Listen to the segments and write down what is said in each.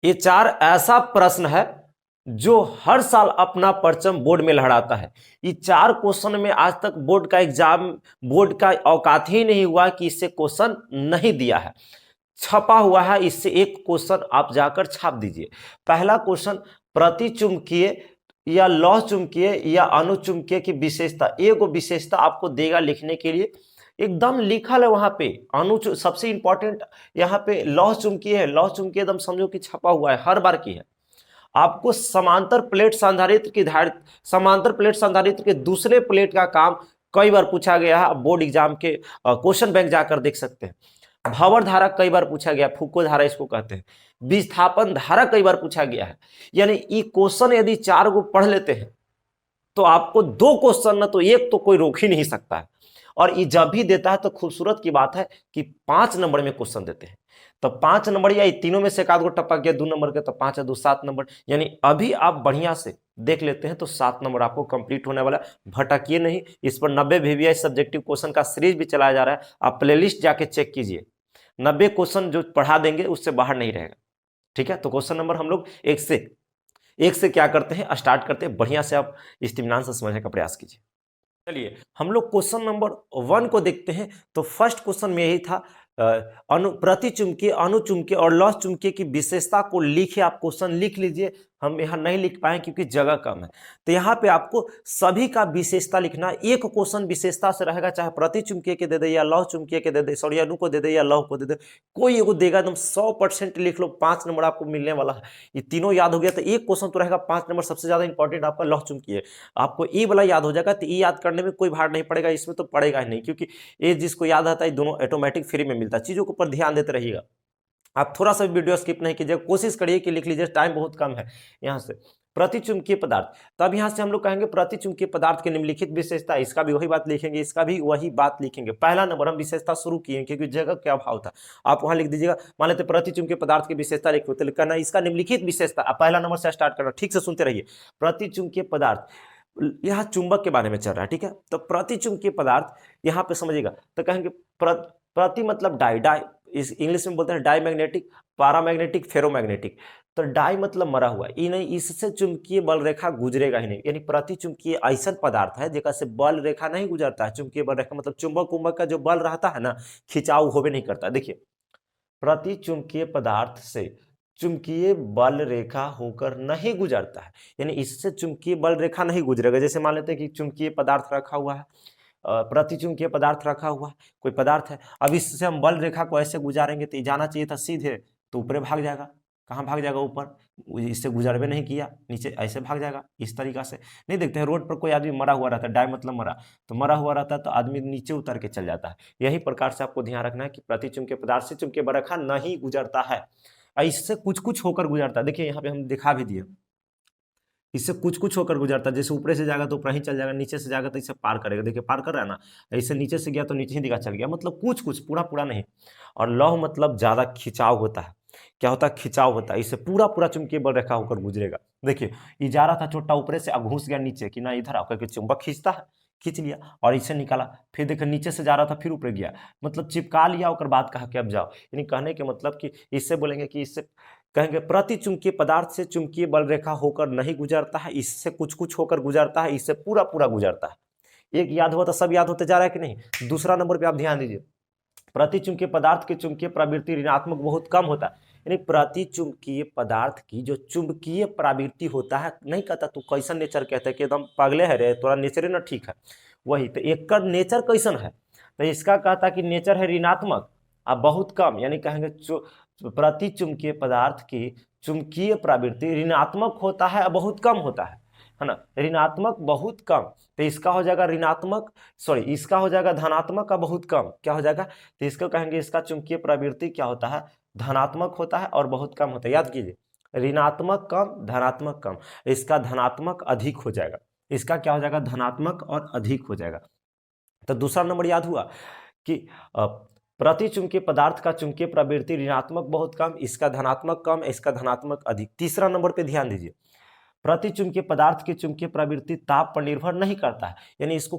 ये चार ऐसा प्रश्न है जो हर साल अपना परचम बोर्ड में लहराता है। ये चार क्वेश्चन में आज तक बोर्ड का एग्जाम, बोर्ड का औकात ही नहीं हुआ कि इससे क्वेश्चन नहीं दिया है, छपा हुआ है। इससे एक क्वेश्चन आप जाकर छाप दीजिए। पहला क्वेश्चन, प्रतिचुंबकीय या लौह चुंबकीय या अनुचुंबकीय की विशेषता, एक विशेषता आपको देगा लिखने के लिए, एकदम लिखा है वहां पे। सबसे इंपॉर्टेंट यहाँ पे लौह चुंबकीय है, लौह चुंबकीय एकदम समझो कि छपा हुआ है, हर बार की है। आपको समांतर प्लेट संधारित्र की धारित्र, समांतर प्लेट संधारित्र के दूसरे प्लेट का काम कई बार पूछा गया है, बोर्ड एग्जाम के क्वेश्चन बैंक जाकर देख सकते हैं। भंवर धारा कई बार पूछा गया, फूको धारा इसको कहते हैं। विस्थापन धारा कई बार पूछा गया है। यानी ये क्वेश्चन यदि चार को पढ़ लेते हैं तो आपको दो क्वेश्चन ना तो एक तो कोई रोक ही नहीं सकता है। और ये जब भी देता है तो खूबसूरत की बात है कि 5 नंबर में क्वेश्चन देते हैं। तो 5 नंबर या तीनों में से एक आध को टपक गया 2 नंबर के, तो 5 2 7 नंबर। यानी अभी आप बढ़िया से देख लेते हैं तो 7 नंबर आपको कंप्लीट होने वाला। भटकिए नहीं, इस पर 90 VVI सब्जेक्टिव क्वेश्चन का सीरीज भी चलाया जा रहा है, आप प्लेलिस्ट जाके चेक कीजिए। 90 क्वेश्चन जो पढ़ा देंगे उससे बाहर नहीं रहेगा। ठीक है, तो क्वेश्चन नंबर हम लोग एक से क्या करते हैं, स्टार्ट करते हैं। बढ़िया से आप इत्मीनान से समझने का प्रयास कीजिए। चलिए हम लोग क्वेश्चन नंबर 1 को देखते हैं। तो फर्स्ट क्वेश्चन में यही था, प्रतिचुंबकीय, अनुचुंबकीय और लौह चुंबकीय की विशेषता को लिखे। आप क्वेश्चन लिख लीजिए, हम यहाँ नहीं लिख पाए क्योंकि जगह कम है। तो यहाँ पे आपको सभी का विशेषता लिखना। एक क्वेश्चन विशेषता से रहेगा, चाहे प्रतिचुंबकीय के दे दे या लौह चुंबकीय के दे दे, सॉरी अणु को दे दे या लौह को दे दे, कोई एगो देगा, एकदम 100% लिख लो। 5 नंबर आपको मिलने वाला है। ये तीनों याद हो गया तो एक क्वेश्चन तो रहेगा 5 नंबर। सबसे ज्यादा इंपॉर्टेंट आपका लौह चुंबकीय, आपको ई वाला याद हो जाएगा। तो ई याद करने में कोई भार नहीं पड़ेगा, इसमें तो पड़ेगा ही नहीं, क्योंकि ये जिसको याद आता है दोनों ऑटोमेटिक फ्री में मिलता है। चीजों के ऊपर ध्यान देते रहिएगा, आप थोड़ा सा वीडियो स्किप नहीं कीजिए, कोशिश करिए कि लिख लीजिए, टाइम बहुत कम है। यहाँ से प्रतिचुंबकीय पदार्थ, तब यहां से हम लोग कहेंगे प्रतिचुंबकीय पदार्थ की निम्नलिखित विशेषता, इसका भी वही बात लिखेंगे, इसका भी वही बात लिखेंगे। पहला नंबर हम विशेषता शुरू किए क्योंकि जगह क्या अभाव था। आप वहां लिख दीजिएगा, मान लेते प्रतिचुंबकीय पदार्थ की विशेषता लिखो तो कहना इसका निम्नलिखित विशेषता, पहला नंबर से स्टार्ट करना। ठीक से सुनते रहिए। प्रतिचुंबकीय पदार्थ, यह चुंबक के बारे में चल रहा है, ठीक है। तो प्रतिचुंबकीय पदार्थ यहाँ पे समझिएगा, तो कहेंगे प्रति मतलब डाई, डाई इस इंग्लिश में बोलते हैं डाई मैग्नेटिक, पैरामैग्नेटिक, फेरोमैग्नेटिक। तो डाई मतलब मरा हुआ, ये नहीं, इससे चुंबकीय बल रेखा गुजरेगा ही नहीं। यानी प्रति चुंबकीय ऐसा पदार्थ है जेका से बल रेखा नहीं गुजरता है। चुंबकीय बल रेखा मतलब चुंबक उम्बक का जो बल रहता है ना, खिंचाव होवे नहीं करता। देखिए, प्रति चुंबकीय पदार्थ से चुंबकीय बल रेखा होकर नहीं गुजरता है, यानी इससे चुंबकीय बल रेखा नहीं गुजरेगा। जैसे मान लेते हैं कि चुंबकीय पदार्थ रखा हुआ है, प्रतिचुंबकीय पदार्थ रखा हुआ है, कोई पदार्थ है, अब इससे हम बल रेखा को ऐसे गुजारेंगे तो जाना चाहिए था सीधे, तो ऊपर भाग जाएगा। कहाँ भाग जाएगा? ऊपर। इससे गुजरबे नहीं किया, नीचे ऐसे भाग जाएगा। इस तरीका से नहीं देखते हैं रोड पर कोई आदमी मरा हुआ रहता है, डाय मतलब मरा, तो मरा हुआ रहता है तो आदमी नीचे उतर के चल जाता है। यही प्रकार से आपको ध्यान रखना है कि प्रतिचुंबकीय पदार्थ से चुंबकीय बल रेखा नहीं गुजरता है, इससे कुछ कुछ होकर गुजरता है। देखिए यहाँ पे हम दिखा भी दिए, इससे कुछ कुछ होकर गुजरता है। जैसे ऊपर से जाएगा तो ऊपर ही चल जाएगा, नीचे से जाएगा तो इसे पार करेगा। देखिए पार कर रहा है ना, ऐसे नीचे से गया तो नीचे ही दिखा चल गया, मतलब कुछ कुछ, पूरा पूरा नहीं। और लौह मतलब ज्यादा खिंचाव होता है। क्या होता है? खिंचाव होता है, इससे पूरा पूरा चुंबकीय बल रेखा होकर गुजरेगा। देखिए ये जा रहा था छोटा ऊपर से, अब घुस गया नीचे कि ना इधर आकर के चुंबक खींचता है, खींच लिया और इसे निकाला। फिर देखो नीचे से जा रहा था फिर ऊपर गया, मतलब चिपका लिया और बाद कहा कि अब जाओ। यानी कहने के मतलब कि इससे बोलेंगे कि इससे कहेंगे प्रति चुंबकीय पदार्थ से चुंबकीय बल रेखा होकर नहीं गुजरता है, इससे कुछ कुछ होकर गुजरता है, इससे पूरा पूरा गुजरता है। एक याद हुआ तो सब याद होते जा रहा है कि नहीं? दूसरा नंबर पे आप ध्यान दीजिए, प्रति चुंबकीय पदार्थ की चुंबकीय प्रवृत्ति ऋणात्मक बहुत कम होता है। यानी प्रति चुंबकीय पदार्थ की जो चुंबकीय प्रवृत्ति होता है, नहीं कहता तू कैसन नेचर कहते हैं कि एकदम पागले है रे, तोरा नेचर ना ठीक है, वही तो एक का नेचर कैसन है, तो इसका कहता कि नेचर है ऋणात्मक अब बहुत कम। यानी कहेंगे प्रति चुंबकीय पदार्थ की चुंबकीय प्रवृत्ति ऋणात्मक होता है, बहुत कम होता है ना, ऋणात्मक बहुत कम। तो इसका हो जाएगा ऋणात्मक, सॉरी इसका हो जाएगा धनात्मक का बहुत कम। क्या हो जाएगा? तो इसको कहेंगे इसका चुंबकीय प्रवृत्ति क्या होता है? धनात्मक होता है और बहुत कम होता है। याद कीजिए, ऋणात्मक कम, धनात्मक कम, इसका धनात्मक अधिक हो जाएगा। इसका क्या हो जाएगा? धनात्मक और अधिक हो जाएगा। तो दूसरा नंबर याद हुआ कि प्रति चुंबकीय पदार्थ का चुंबकीय प्रवृत्ति ऋणात्मक बहुत कम, इसका धनात्मक कम, इसका धनात्मक अधिक। तीसरा नंबर पे ध्यान दीजिए, प्रति चुंबकीय पदार्थ की चुंबकीय प्रवृत्ति ताप पर निर्भर नहीं करता है। यानी इसको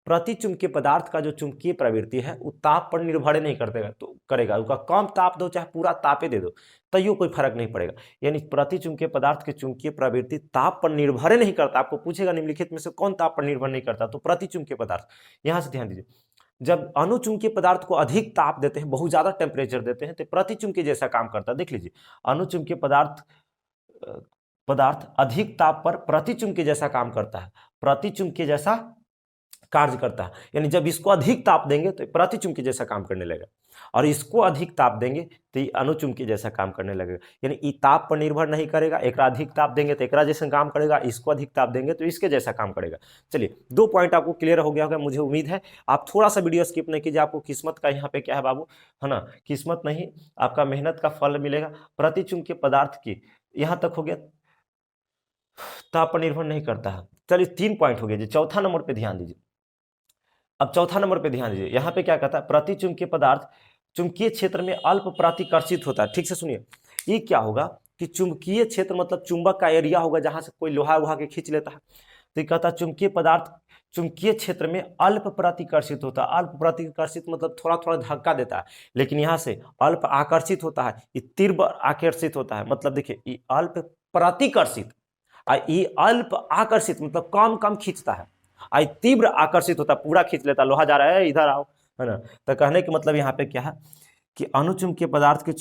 प्रति चुंबकीय पदार्थ का जो चुंबकीय प्रवृत्ति है वो ताप पर निर्भर नहीं करतेगा तो करेगा, उसका कम ताप दो चाहे पूरा तापे दे दो तैयो कोई फर्क नहीं पड़ेगा। यानी प्रति चुंबकीय पदार्थ की चुंबकीय प्रवृत्ति ताप पर निर्भर नहीं करता। आपको पूछेगा निम्नलिखित में से कौन ताप पर निर्भर नहीं करता, तो प्रति चुंबकीय पदार्थ। यहां से ध्यान दीजिए, जब अणुचुंबकीय पदार्थ को अधिक ताप देते हैं, बहुत ज्यादा टेम्परेचर देते हैं, तो प्रतिचुंबकीय जैसा काम करता है। देख लीजिए, अणुचुंबकीय पदार्थ अधिक ताप पर प्रतिचुंबकीय जैसा काम करता है, प्रतिचुंबकीय जैसा कार्य करता है। यानी जब इसको अधिक ताप देंगे तो प्रतिचुंबकीय जैसा काम करने लगेगा, और इसको अधिक ताप देंगे तो ये अणुचुंबकीय जैसा काम करने लगेगा। यानी ये ताप पर निर्भर नहीं करेगा, एक अधिक ताप देंगे तो एक जैसा काम करेगा, इसको अधिक ताप देंगे तो इसके जैसा काम करेगा। चलिए, 2 पॉइंट आपको क्लियर हो गया होगा, मुझे उम्मीद है। आप थोड़ा सा वीडियो स्किप नहीं कीजिए, आपको किस्मत का यहाँ पे क्या है बाबू, है ना, किस्मत नहीं, आपका मेहनत का फल मिलेगा। प्रतिचुंबकीय पदार्थ की यहाँ तक हो गया, ताप पर निर्भर नहीं करता है। चलिए 3 पॉइंट हो गया जी। चौथा नंबर पे ध्यान दीजिए। अब चौथा नंबर पे ध्यान दीजिए, यहाँ पे क्या कहता है, प्रतिचुंबकीय पदार्थ चुंबकीय क्षेत्र में अल्प प्रतिकर्षित होता है। ठीक से सुनिए, ये क्या होगा कि चुंबकीय क्षेत्र मतलब चुंबक का एरिया होगा जहां से कोई लोहा वहा के खींच लेता है। तो ये कहता है चुंबकीय पदार्थ चुंबकीय क्षेत्र में अल्प प्रतिकर्षित होता है। अल्प प्रतिकर्षित मतलब थोड़ा थोड़ा धक्का देता है, लेकिन यहाँ से अल्प आकर्षित होता है, ये तीव्र आकर्षित होता है। मतलब देखिए, ये अल्प प्रतिकर्षित, ये अल्प आकर्षित मतलब कम कम खींचता है, आई तीव्र आकर्षित होता, पूरा खींच लेता, लोहा जा रहा है इधर आओ, है ना। तो कहने का मतलब यहाँ पे क्या है कि अणुचुंबकीय पदार्थ के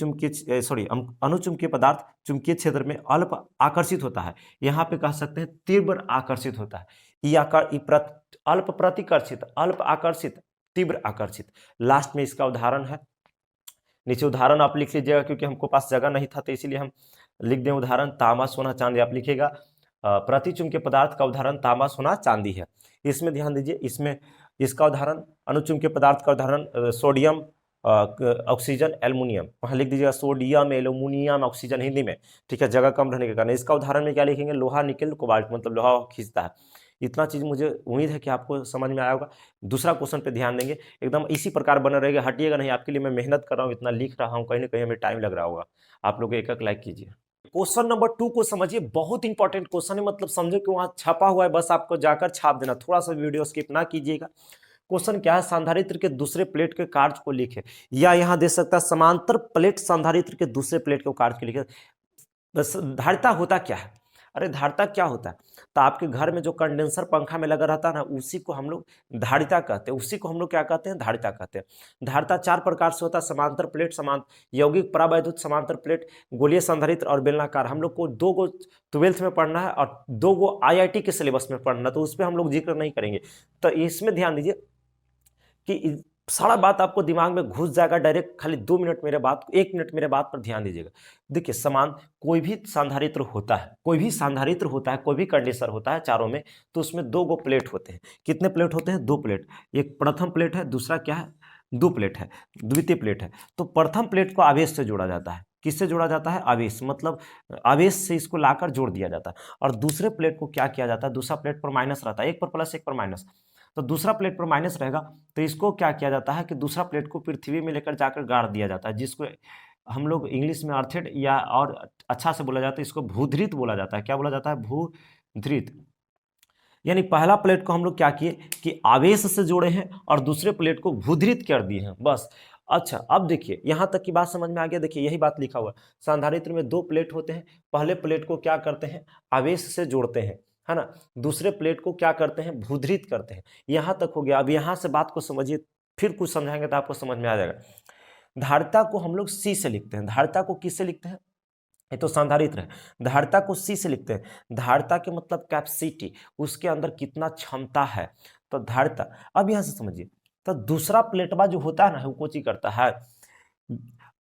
अणुचुंबकीय पदार्थ चुंबकीय क्षेत्र में अल्प आकर्षित होता है। यहाँ पे कह सकते हैं तीव्र आकर्षित होता है। अल्प प्रतिकर्षित, अल्प आकर्षित, तीव्र आकर्षित। लास्ट में इसका उदाहरण है, नीचे उदाहरण आप लिख लीजिएगा, क्योंकि हमको पास जगह नहीं था तो इसीलिए हम लिख दें उदाहरण। तांबा सोना चांदी आप लिखिएगा। प्रतिचुंबकीय पदार्थ का उदाहरण तांबा सोना चांदी है। इसमें ध्यान दीजिए, इसमें इसका उदाहरण अणुचुंबकीय पदार्थ का उदाहरण सोडियम, ऑक्सीजन, एल्युमिनियम। वहां लिख दीजिएगा सोडियम, एल्युमिनियम, ऑक्सीजन हिंदी में, ठीक है, जगह कम रहने के कारण। इसका उदाहरण में क्या लिखेंगे, लोहा, निकल, कोबाल्ट, मतलब लोहा खींचता है। इतना चीज मुझे उम्मीद है कि आपको समझ में आया होगा। दूसरा क्वेश्चन पे ध्यान देंगे, एकदम इसी प्रकार बना रहेगा, हटिएगा नहीं। आपके लिए मैं मेहनत कर रहा हूँ, इतना लिख रहा हूँ, कहीं ना कहीं हमें टाइम लग रहा होगा। आप लोग एक एक लाइक कीजिए। क्वेश्चन नंबर 2 को समझिए, बहुत इंपॉर्टेंट क्वेश्चन है, मतलब समझो कि वहां छपा हुआ है, बस आपको जाकर छाप देना, थोड़ा सा वीडियो स्किप ना कीजिएगा। क्वेश्चन क्या है, संधारित्र के दूसरे प्लेट के कार्य को लिखे, या यहां दे सकता है समांतर प्लेट संधारित्र के दूसरे प्लेट के कार्य को लिखे। बस धारिता होता क्या है, अरे धारिता क्या होता है, तो आपके घर में जो कंडेंसर पंखा में लगा रहता है ना, उसी को हम लोग धारिता कहते हैं, उसी को हम लोग क्या कहते हैं, धारिता कहते हैं। धारिता 4 प्रकार से होता है, समांतर प्लेट, यौगिक, परावैद्युत, समांतर प्लेट, गोलीय संधारित्र और बेलनाकार। हम लोग को 2 गो 12th में पढ़ना है और 2 गो IIT के सिलेबस में पढ़ना, तो उस पर हम लोग जिक्र नहीं करेंगे। तो इसमें ध्यान दीजिए कि सारा बात आपको दिमाग में घुस जाएगा डायरेक्ट, खाली 2 मिनट मेरे बात, 1 मिनट मेरे बात पर ध्यान दीजिएगा। देखिए, समान कोई भी संधारित्र होता है, कोई भी संधारित्र होता है, कोई भी कंडेंसर होता है चारों में, तो उसमें 2 गो प्लेट होते हैं। कितने प्लेट होते हैं, 2 प्लेट। एक प्रथम प्लेट है, दूसरा क्या है, 2 प्लेट है, द्वितीय प्लेट है। तो प्रथम प्लेट को आवेश से जोड़ा जाता है। किससे जोड़ा जाता है, आवेश, मतलब आवेश से इसको लाकर जोड़ दिया जाता है। और दूसरे प्लेट को क्या किया जाता है, दूसरा प्लेट पर माइनस रहता है, एक पर प्लस एक पर माइनस, तो दूसरा प्लेट पर माइनस रहेगा, तो इसको क्या किया जाता है कि दूसरा प्लेट को पृथ्वी में लेकर जाकर गाड़ दिया जाता है, जिसको हम लोग इंग्लिश में अर्थेड, या और अच्छा से बोला जाता है इसको भूधृत बोला जाता है। क्या बोला जाता है, भूधृत। यानी पहला प्लेट को हम लोग क्या किए कि आवेश से जोड़े हैं और दूसरे प्लेट को भूधृत कर दिए हैं, बस। अच्छा, अब देखिए यहां तक की बात समझ में आ गया। देखिए, यही बात लिखा हुआ है, संधारित्र में 2 प्लेट होते हैं, पहले प्लेट को क्या करते हैं, आवेश से जोड़ते हैं, है ना, दूसरे प्लेट को क्या करते हैं, भूधृत करते हैं। यहां तक हो गया। अब यहां से बात को समझिए, फिर कुछ समझाएंगे तो आपको समझ में आ जाएगा। धारिता को हम लोग C से लिखते हैं। धारिता को किससे लिखते हैं, ये तो संधारित्र है। धारिता को C से लिखते हैं। धारिता के मतलब कैपेसिटी, उसके अंदर कितना क्षमता है, तो धारिता। अब यहां से समझिए, तो दूसरा प्लेटवा जो होता है ना, वो कोची करता है,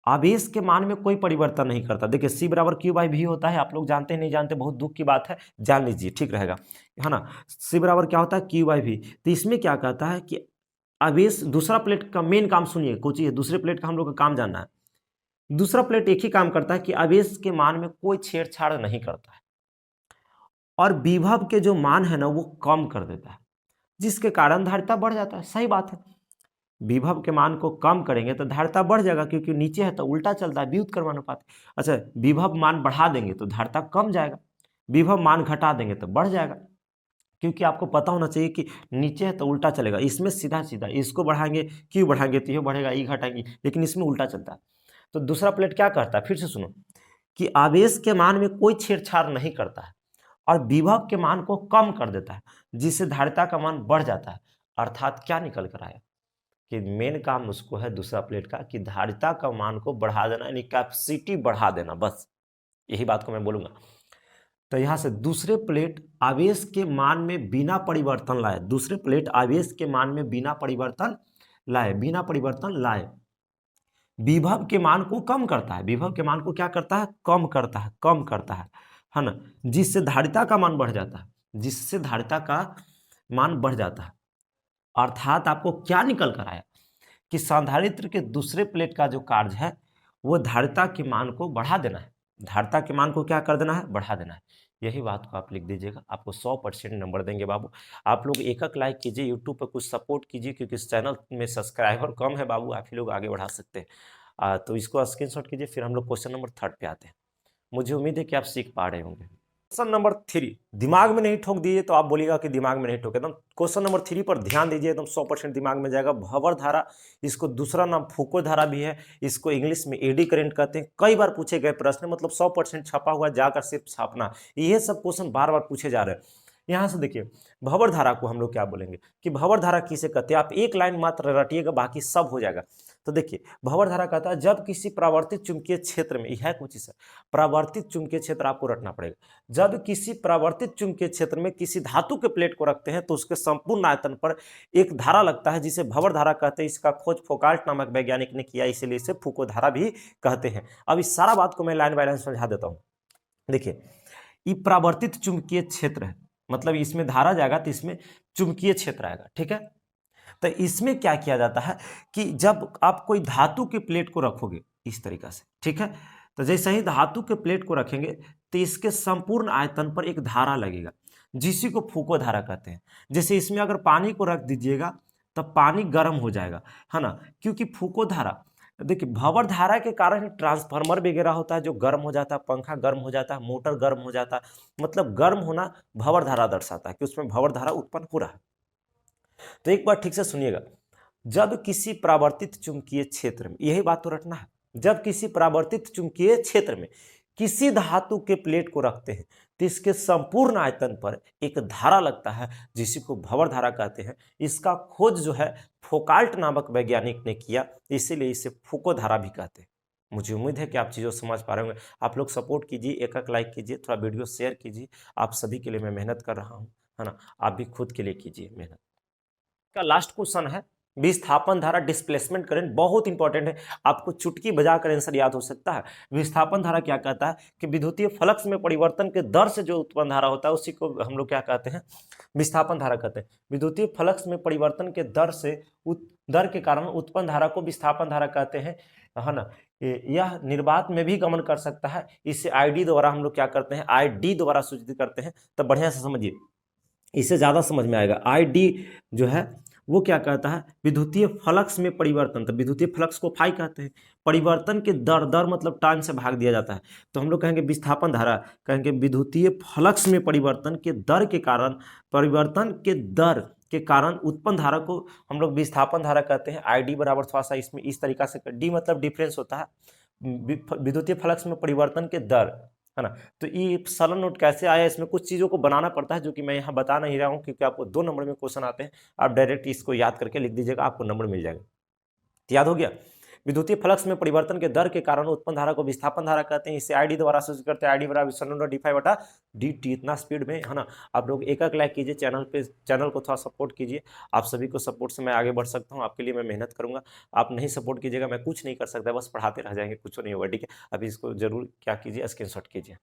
आवेश के मान में कोई परिवर्तन नहीं करता। देखिए, C बराबर Q/V होता है, आप लोग जानते हैं नहीं जानते, बहुत दुख की बात है, जान लीजिए, ठीक रहेगा, है ना। C बराबर क्या होता है, Q/V। तो इसमें क्या कहता है कि आवेश, दूसरा प्लेट का मेन काम सुनिए, कोची है, दूसरे प्लेट का हम लोग का काम जानना है। दूसरा प्लेट एक ही काम करता है कि आवेश के मान में कोई छेड़छाड़ नहीं करता है, और विभव के जो मान है ना, वो कम कर देता है, जिसके कारण धारिता बढ़ जाता है। सही बात है, विभव के मान को कम करेंगे तो धारिता बढ़ जाएगा, क्योंकि नीचे है तो उल्टा चलता है, व्युत्क्रमानुपात। अच्छा, विभव मान बढ़ा देंगे तो धारिता कम जाएगा, विभव मान घटा देंगे तो बढ़ जाएगा। क्योंकि आपको पता होना चाहिए कि नीचे है तो उल्टा चलेगा, इसमें सीधा सीधा इसको बढ़ाएंगे, क्यू बढ़ाएंगे तो ये बढ़ेगा, ई घटाएंगे, लेकिन इसमें उल्टा चलता है। तो दूसरा प्लेट क्या करता है, फिर से सुनो, कि आवेश के मान में कोई छेड़छाड़ नहीं करता है और विभव के मान को कम कर देता है, जिससे धारिता का मान बढ़ जाता है। अर्थात क्या निकल कर आया कि मेन काम उसको है दूसरा प्लेट का, कि धारिता का मान को बढ़ा देना, यानी कैपेसिटी बढ़ा देना, बस यही बात को मैं बोलूंगा। तो यहां से दूसरे प्लेट आवेश के मान में बिना परिवर्तन लाए, दूसरे प्लेट आवेश के मान में बिना परिवर्तन लाए, बिना परिवर्तन लाए विभव के मान को कम करता है, विभव के मान को क्या करता है, कम करता है, कम करता है ना, जिससे धारिता का मान बढ़ जाता है, जिससे धारिता का मान बढ़ जाता है। अर्थात आपको क्या निकल कर आया कि संधारित्र के दूसरे प्लेट का जो कार्य है वो धारिता के मान को बढ़ा देना है, धारिता के मान को क्या कर देना है, बढ़ा देना है। यही बात को आप लिख दीजिएगा, आपको 100% नंबर देंगे बाबू। आप लोग एक लाइक कीजिए, यूट्यूब पर कुछ सपोर्ट कीजिए, क्योंकि इस चैनल में सब्सक्राइबर कम है बाबू, आप ही लोग आगे बढ़ा सकते हैं। तो इसको स्क्रीनशॉट कीजिए, फिर हम लोग क्वेश्चन नंबर 3 पे आते हैं। मुझे उम्मीद है कि आप सीख पा रहे होंगे। क्वेश्चन नंबर 3 दिमाग में नहीं ठोक दीजिए तो आप बोलिएगा कि दिमाग में नहीं ठोके, एकदम क्वेश्चन नंबर 3 पर ध्यान दीजिए, एकदम 100% दिमाग में जाएगा। भंवर धारा, इसको दूसरा नाम फूको धारा भी है, इसको इंग्लिश में एडी करंट कहते हैं। कई बार पूछे गए प्रश्न, मतलब 100% छपा हुआ, जाकर सिर्फ छापना, ये सब क्वेश्चन बार बार पूछे जा रहे हैं। यहाँ से देखिए, भंवर धारा को हम लोग क्या बोलेंगे कि भंवर धारा किसे कहते हैं, आप एक लाइन मात्र रटिएगा, बाकी सब हो जाएगा। तो देखिए, भंवर धारा कहता है जब किसी परावर्तित चुंबकीय क्षेत्र में, यह कुछ चीज है, परावर्तित चुंबकीय क्षेत्र आपको रटना पड़ेगा। जब किसी परावर्तित चुंबकीय क्षेत्र में किसी धातु के प्लेट को रखते हैं तो उसके संपूर्ण आयतन पर एक धारा लगता है, जिसे भंवर धारा कहते हैं। इसका खोज फोकाल्ट नामक वैज्ञानिक ने किया, इसीलिए इसे फूको धारा भी कहते हैं। अब इस सारा बात को मैं लाइन बाय लाइन समझा देता हूं। देखिए, ये परावर्तित चुंबकीय क्षेत्र है, मतलब इसमें धारा जाएगा तो इसमें चुंबकीय क्षेत्र आएगा, ठीक है। तो इसमें क्या किया जाता है कि जब आप कोई धातु के प्लेट को रखोगे इस तरीका से, ठीक है, तो जैसे ही धातु के प्लेट को रखेंगे तो इसके संपूर्ण आयतन पर एक धारा लगेगा, जिसी को फूको धारा कहते हैं। जैसे इसमें अगर पानी को रख दीजिएगा तब पानी गर्म हो जाएगा, है ना, क्योंकि फूको धारा, देखिए भंवर धारा के कारण ट्रांसफार्मर वगैरह होता है जो गर्म हो जाता है, पंखा गर्म हो जाता है, मोटर गर्म हो जाता है, मतलब गर्म होना भंवर धारा दर्शाता है कि उसमें भंवर धारा उत्पन्न हो रहा है। तो एक बार ठीक से सुनिएगा, जब किसी परावर्तित चुंबकीय क्षेत्र में, यही बात तो रटना है, जब किसी परावर्तित चुंबकीय क्षेत्र में किसी धातु के प्लेट को रखते हैं तो इसके संपूर्ण आयतन पर एक धारा लगता है, जिसी को भंवर धारा कहते हैं। इसका खोज जो है फोकाल्ट नामक वैज्ञानिक ने किया, इसीलिए इसे फूको धारा भी कहते हैं। मुझे उम्मीद है कि आप चीज़ों समझ पा रहे होंगे। आप लोग सपोर्ट कीजिए, एक लाइक कीजिए, थोड़ा वीडियो शेयर कीजिए। आप सभी के लिए मैं मेहनत कर रहा हूँ, है ना, आप भी खुद के लिए कीजिए मेहनत। का लास्ट क्वेश्चन है विस्थापन धारा, डिस्प्लेसमेंट करंट, बहुत इंपॉर्टेंट है, आपको चुटकी बजाकर आंसर याद हो सकता है। विस्थापन धारा क्या कहता है कि विद्युतीय फ्लक्स में परिवर्तन के दर से जो उत्पन्न धारा होता है उसी को हम लोग क्या कहते हैं, विस्थापन धारा कहते हैं। विद्युतीय फ्लक्स में परिवर्तन के दर से दर के कारण उत्पन्न धारा को विस्थापन धारा कहते हैं, है ना। यह निर्वात में भी गमन कर सकता है, इसे आईडी द्वारा हम लोग क्या करते हैं, आईडी द्वारा सूचित करते हैं। तो बढ़िया से समझिए, इससे ज्यादा समझ में आएगा। आईडी जो है वो क्या कहता है, विद्युतीय फ्लक्स में परिवर्तन, तो विद्युतीय फ्लक्स को फाई कहते हैं। परिवर्तन के दर, दर मतलब टाइम से भाग दिया जाता है, तो हम लोग कहेंगे विस्थापन धारा, कहेंगे विद्युतीय फ्लक्स में परिवर्तन के दर के कारण, परिवर्तन के दर के कारण उत्पन्न धारा को हम लोग विस्थापन धारा कहते हैं। आई डी बराबर थोड़ा सा इसमें इस तरीका से, डी मतलब डिफरेंस होता है, विद्युतीय फ्लक्स में परिवर्तन के दर, है ना। तो ये सरल नोट कैसे आया, इसमें कुछ चीज़ों को बनाना पड़ता है जो कि मैं यहाँ बता नहीं रहा हूँ, क्योंकि आपको 2 नंबर में क्वेश्चन आते हैं। आप डायरेक्ट इसको याद करके लिख दीजिएगा, आपको नंबर मिल जाएगा। याद हो गया। विद्युतीय फ्लक्स में परिवर्तन के दर के कारण उत्पन्न धारा को विस्थापन धारा कहते हैं। इसे आईडी द्वारा सूचित करते हैं, आईडी बराबर डी5/dt, इतना स्पीड में, है ना। आप लोग एक लाइक कीजिए, चैनल को थोड़ा सपोर्ट कीजिए। आप सभी को सपोर्ट से मैं आगे बढ़ सकता हूँ, आपके लिए मैं मेहनत करूंगा। आप नहीं सपोर्ट कीजिएगा मैं कुछ नहीं कर सकता, बस पढ़ाते रह जाएंगे, कुछ नहीं होगा, ठीक है। अभी इसको जरूर क्या कीजिए, स्क्रीनशॉट कीजिए।